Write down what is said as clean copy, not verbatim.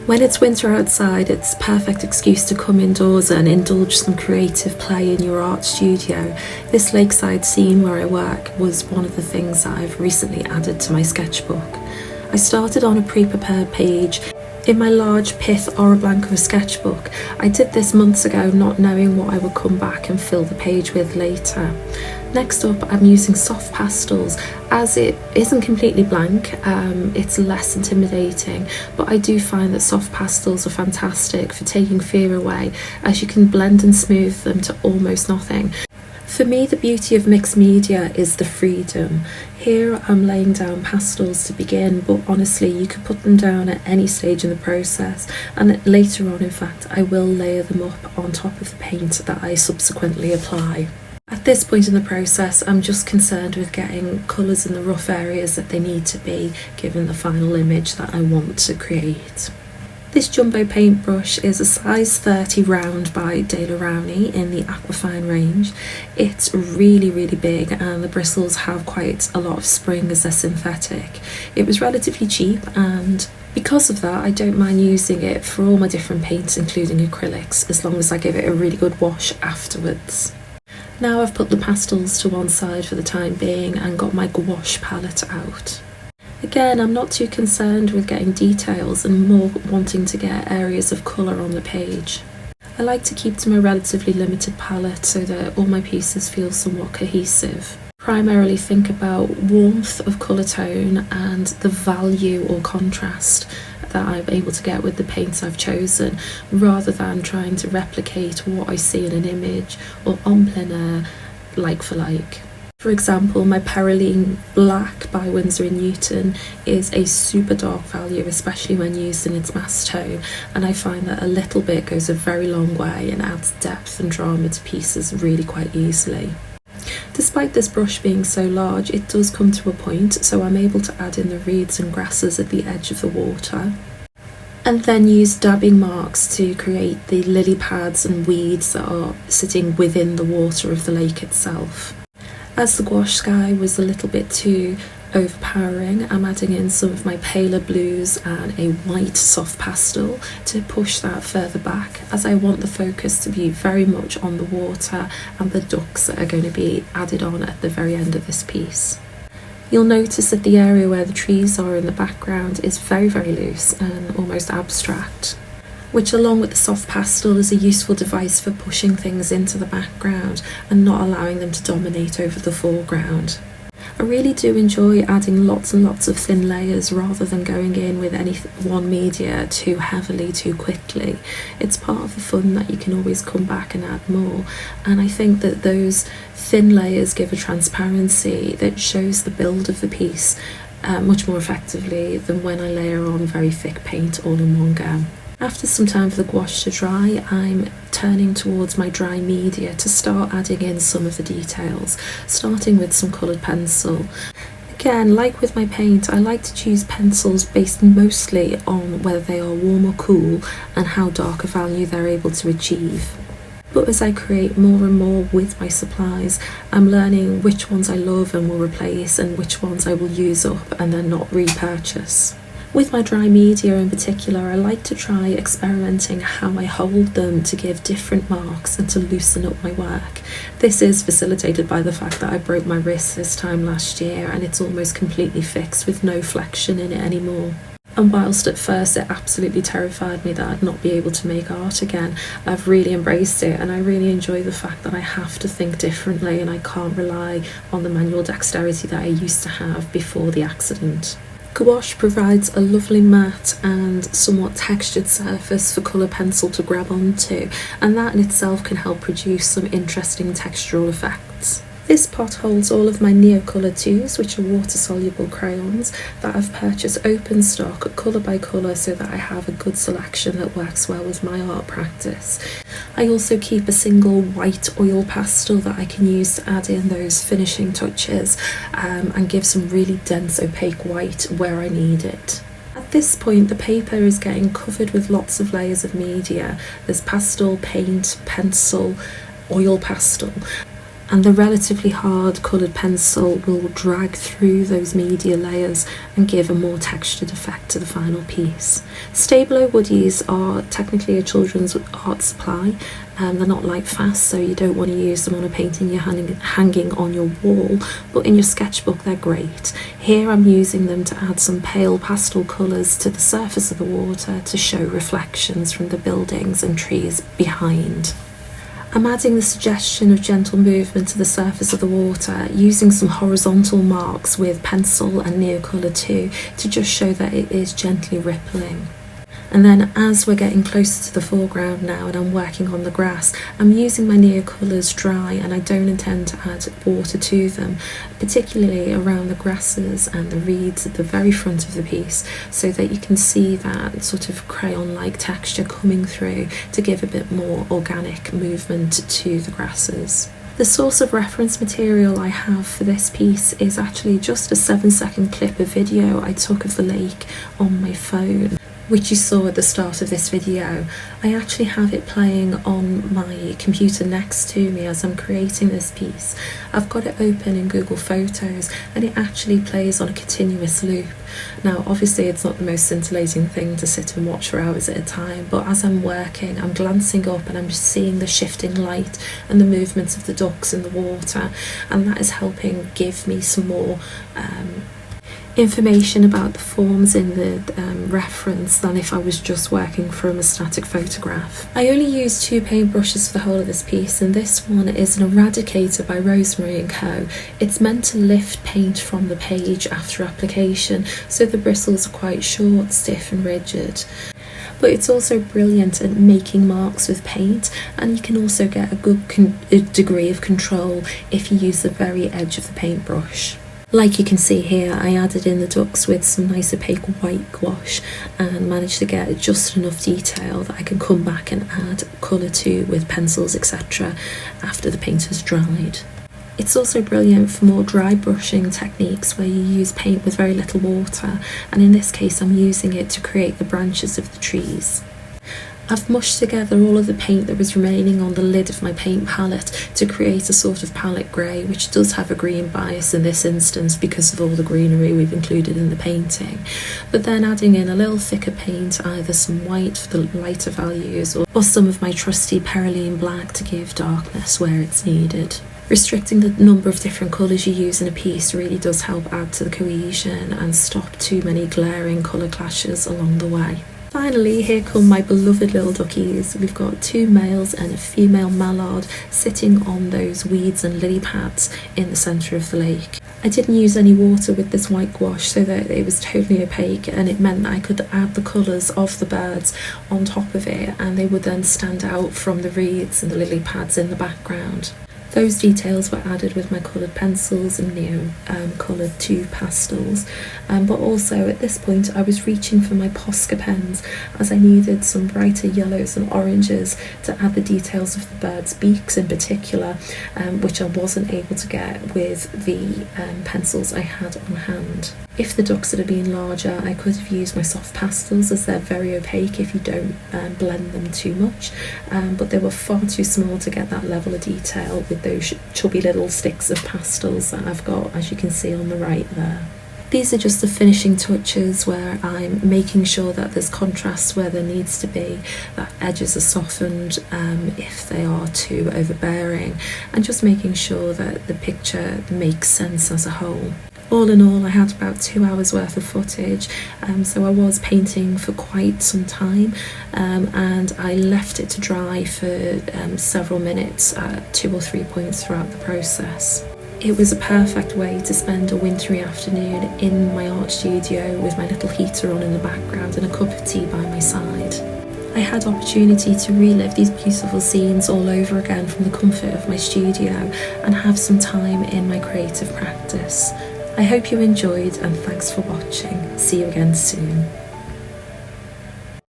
When it's winter outside, it's a perfect excuse to come indoors and indulge some creative play in your art studio. This lakeside scene where I work was one of the things that I've recently added to my sketchbook. I started on a pre-prepared page in my large pith Ora Blanco sketchbook. I did this months ago, not knowing what I would come back and fill the page with later. Next up, I'm using soft pastels. As it isn't completely blank, it's less intimidating, but I do find that soft pastels are fantastic for taking fear away, as you can blend and smooth them to almost nothing. For me, the beauty of mixed media is the freedom. Here I'm laying down pastels to begin, but honestly you could put them down at any stage in the process, and later on in fact I will layer them up on top of the paint that I subsequently apply. At this point in the process, I'm just concerned with getting colours in the rough areas that they need to be, given the final image that I want to create. This jumbo paintbrush is a size 30 round by De La Rowney in the Aquafine range. It's really big, and the bristles have quite a lot of spring as they're synthetic. It was relatively cheap, and because of that I don't mind using it for all my different paints, including acrylics, as long as I give it a really good wash afterwards. Now I've put the pastels to one side for the time being and got my gouache palette out. Again, I'm not too concerned with getting details and more wanting to get areas of colour on the page. I like to keep to my relatively limited palette so that all my pieces feel somewhat cohesive. Primarily think about warmth of colour tone and the value or contrast that I'm able to get with the paints I've chosen, rather than trying to replicate what I see in an image or en plein air like for like. For example, my Paraline Black by Winsor & Newton is a super dark value, especially when used in its mass tone, and I find that a little bit goes a very long way and adds depth and drama to pieces really quite easily. Despite this brush being so large, it does come to a point, so I'm able to add in the reeds and grasses at the edge of the water, and then use dabbing marks to create the lily pads and weeds that are sitting within the water of the lake itself. As the gouache sky was a little bit too overpowering, I'm adding in some of my paler blues and a white soft pastel to push that further back, as I want the focus to be very much on the water and the ducks that are going to be added on at the very end of this piece. You'll notice that the area where the trees are in the background is very loose and almost abstract, which along with the soft pastel is a useful device for pushing things into the background and not allowing them to dominate over the foreground. I really do enjoy adding lots and lots of thin layers rather than going in with any one media too heavily too quickly. It's part of the fun that you can always come back and add more, and I think that those thin layers give a transparency that shows the build of the piece much more effectively than when I layer on very thick paint all in one go. After some time for the gouache to dry, I'm turning towards my dry media to start adding in some of the details, starting with some coloured pencil. Again, like with my paint, I like to choose pencils based mostly on whether they are warm or cool and how dark a value they're able to achieve. But as I create more and more with my supplies, I'm learning which ones I love and will replace and which ones I will use up and then not repurchase. With my dry media in particular, I like to try experimenting how I hold them to give different marks and to loosen up my work. This is facilitated by the fact that I broke my wrist this time last year and it's almost completely fixed with no flexion in it anymore. And whilst at first it absolutely terrified me that I'd not be able to make art again, I've really embraced it, and I really enjoy the fact that I have to think differently and I can't rely on the manual dexterity that I used to have before the accident. Gouache provides a lovely matte and somewhat textured surface for colour pencil to grab onto, and that in itself can help produce some interesting textural effects. This pot holds all of my Neocolour 2s, which are water-soluble crayons that I've purchased open stock, colour by colour, so that I have a good selection that works well with my art practice. I also keep a single white oil pastel that I can use to add in those finishing touches and give some really dense opaque white where I need it. At this point, the paper is getting covered with lots of layers of media. There's pastel, paint, pencil, oil pastel. and the relatively hard coloured pencil will drag through those media layers and give a more textured effect to the final piece. Stabilo woodies are technically a children's art supply. They're not light fast, so you don't want to use them on a painting you're hanging on your wall, but in your sketchbook they're great. Here I'm using them to add some pale pastel colours to the surface of the water to show reflections from the buildings and trees behind. I'm adding the suggestion of gentle movement to the surface of the water, using some horizontal marks with pencil and Neocolor too, to just show that it is gently rippling. And then as we're getting closer to the foreground now and I'm working on the grass, I'm using my Neocolors dry and I don't intend to add water to them, particularly around the grasses and the reeds at the very front of the piece, so that you can see that sort of crayon-like texture coming through to give a bit more organic movement to the grasses. The source of reference material I have for this piece is actually just a 7-second clip of video I took of the lake on my phone, which you saw at the start of this video. I actually have it playing on my computer next to me as I'm creating this piece. I've got it open in Google Photos and it actually plays on a continuous loop. Now obviously it's not the most scintillating thing to sit and watch for hours at a time, but as I'm working I'm glancing up and I'm just seeing the shifting light and the movements of the ducks in the water, and that is helping give me some more information about the forms in the reference than if I was just working from a static photograph. I only used 2 paintbrushes for the whole of this piece, and this one is an Eradicator by Rosemary & Co. It's meant to lift paint from the page after application, so the bristles are quite short, stiff and rigid. But it's also brilliant at making marks with paint, and you can also get a good degree of control if you use the very edge of the paintbrush. Like you can see here, I added in the ducks with some nice opaque white gouache and managed to get just enough detail that I can come back and add colour to with pencils, etc. after the paint has dried. It's also brilliant for more dry brushing techniques where you use paint with very little water, and in this case I'm using it to create the branches of the trees. I've mushed together all of the paint that was remaining on the lid of my paint palette to create a sort of palette grey, which does have a green bias in this instance because of all the greenery we've included in the painting, but then adding in a little thicker paint, either some white for the lighter values or some of my trusty Perylene black to give darkness where it's needed. Restricting the number of different colours you use in a piece really does help add to the cohesion and stop too many glaring colour clashes along the way. Finally, here come my beloved little duckies. We've got 2 males and a female mallard sitting on those weeds and lily pads in the centre of the lake. I didn't use any water with this white gouache so that it was totally opaque, and it meant that I could add the colours of the birds on top of it and they would then stand out from the reeds and the lily pads in the background. Those details were added with my coloured pencils and coloured 2 pastels, but also at this point I was reaching for my Posca pens as I needed some brighter yellows and oranges to add the details of the birds' beaks in particular, which I wasn't able to get with the pencils I had on hand. If the ducks had been larger, I could have used my soft pastels as they're very opaque if you don't blend them too much, but they were far too small to get that level of detail with those chubby little sticks of pastels that I've got, as you can see on the right there. These are just the finishing touches where I'm making sure that there's contrast where there needs to be, that edges are softened if they are too overbearing, and just making sure that the picture makes sense as a whole. All in all, I had about 2 hours worth of footage, so I was painting for quite some time, and I left it to dry for several minutes at 2 or 3 points throughout the process. It was a perfect way to spend a wintry afternoon in my art studio with my little heater on in the background and a cup of tea by my side. I had opportunity to relive these beautiful scenes all over again from the comfort of my studio and have some time in my creative practice. I hope you enjoyed, and thanks for watching. See you again soon.